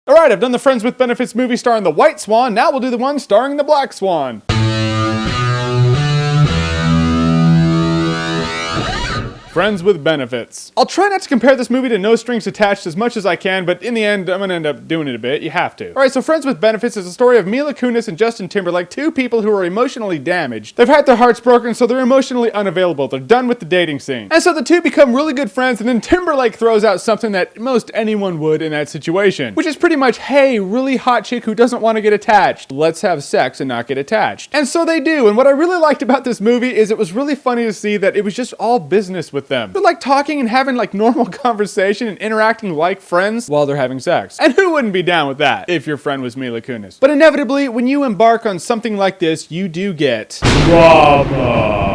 Alright, I've done the Friends with Benefits movie starring the White Swan, now we'll do the one starring the Black Swan. Friends with Benefits. I'll try not to compare this movie to No Strings Attached as much as I can, but in the end, I'm gonna end up doing it a bit. You have to. Alright, so Friends with Benefits is a story of Mila Kunis and Justin Timberlake, two people who are emotionally damaged. They've had their hearts broken, so they're emotionally unavailable. They're done with the dating scene. And so the two become really good friends, and then Timberlake throws out something that most anyone would in that situation, which is pretty much, hey, really hot chick who doesn't want to get attached. Let's have sex and not get attached. And so they do, and what I really liked about this movie is it was really funny to see that it was just all business with them. They're like talking and having like normal conversation and interacting like friends while they're having sex. And who wouldn't be down with that if your friend was Mila Kunis? But inevitably, when you embark on something like this, you do get drama.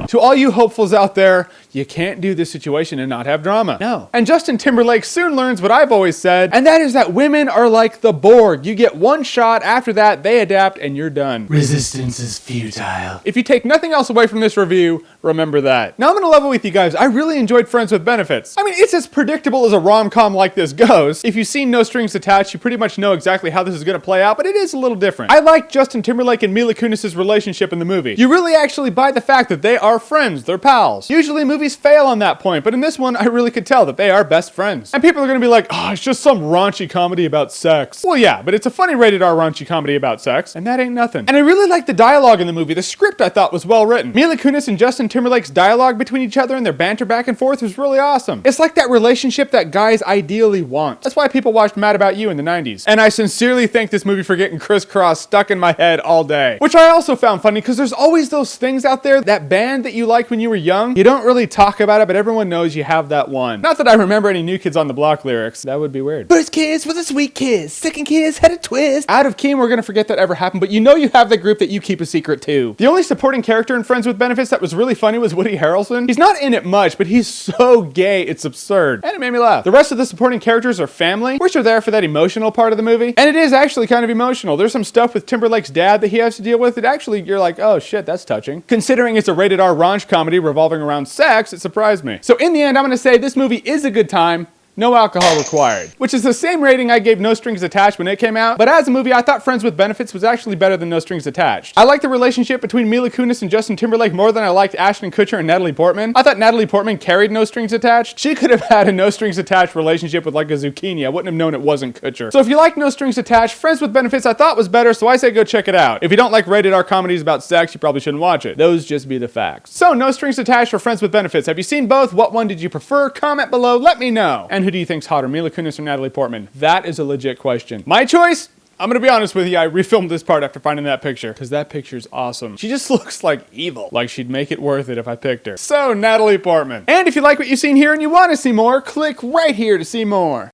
To all you hopefuls out there, you can't do this situation and not have drama. No. And Justin Timberlake soon learns what I've always said, and that is that women are like the Borg. You get one shot, after that, they adapt, and you're done. Resistance is futile. If you take nothing else away from this review, remember that. Now I'm gonna level with you guys. I really enjoyed Friends with Benefits. I mean, it's as predictable as a rom-com like this goes. If you've seen No Strings Attached, you pretty much know exactly how this is gonna play out, but it is a little different. I like Justin Timberlake and Mila Kunis' relationship in the movie. You really actually buy the fact that they are friends, they're pals. Usually movies fail on that point, but in this one, I really could tell that they are best friends. And people are gonna be like, oh, it's just some raunchy comedy about sex. Well, yeah, but it's a funny rated R raunchy comedy about sex, and that ain't nothing. And I really like the dialogue in the movie. The script I thought was well written. Mila Kunis and Justin Timberlake's dialogue between each other and their banter back and forth was really awesome. It's like that relationship that guys ideally want. That's why people watched Mad About You in the 90s. And I sincerely thank this movie for getting Criss Cross stuck in my head all day. Which I also found funny because there's always those things out there, that band that you liked when you were young, you don't really talk about it, but everyone knows you have that one. Not that I remember any New Kids on the Block lyrics. That would be weird. First kiss was a sweet kiss. Second kiss had a twist. Out of key, we're gonna forget that ever happened, but you know you have the group that you keep a secret too. The only supporting character in Friends with Benefits that was really funny was Woody Harrelson. He's not in it much, but he's so gay, it's absurd. And it made me laugh. The rest of the supporting characters are family, which are there for that emotional part of the movie. And it is actually kind of emotional. There's some stuff with Timberlake's dad that he has to deal with that actually, you're like, oh shit, that's touching. Considering it's a rated R raunch comedy revolving around sex, it surprised me. So in the end, I'm gonna say this movie is a good time. No alcohol required. Which is the same rating I gave No Strings Attached when it came out, but as a movie, I thought Friends with Benefits was actually better than No Strings Attached. I like the relationship between Mila Kunis and Justin Timberlake more than I liked Ashton Kutcher and Natalie Portman. I thought Natalie Portman carried No Strings Attached. She could have had a No Strings Attached relationship with like a zucchini. I wouldn't have known it wasn't Kutcher. So if you like No Strings Attached, Friends with Benefits I thought was better, so I say go check it out. If you don't like rated R comedies about sex, you probably shouldn't watch it. Those just be the facts. So No Strings Attached or Friends with Benefits. Have you seen both? What one did you prefer? Comment below, let me know. And who do you think's hotter, Mila Kunis or Natalie Portman? That is a legit question. My choice? I'm gonna be honest with you, I refilmed this part after finding that picture, because that picture's awesome. She just looks like evil. Like she'd make it worth it if I picked her. So, Natalie Portman. And if you like what you've seen here and you want to see more, click right here to see more.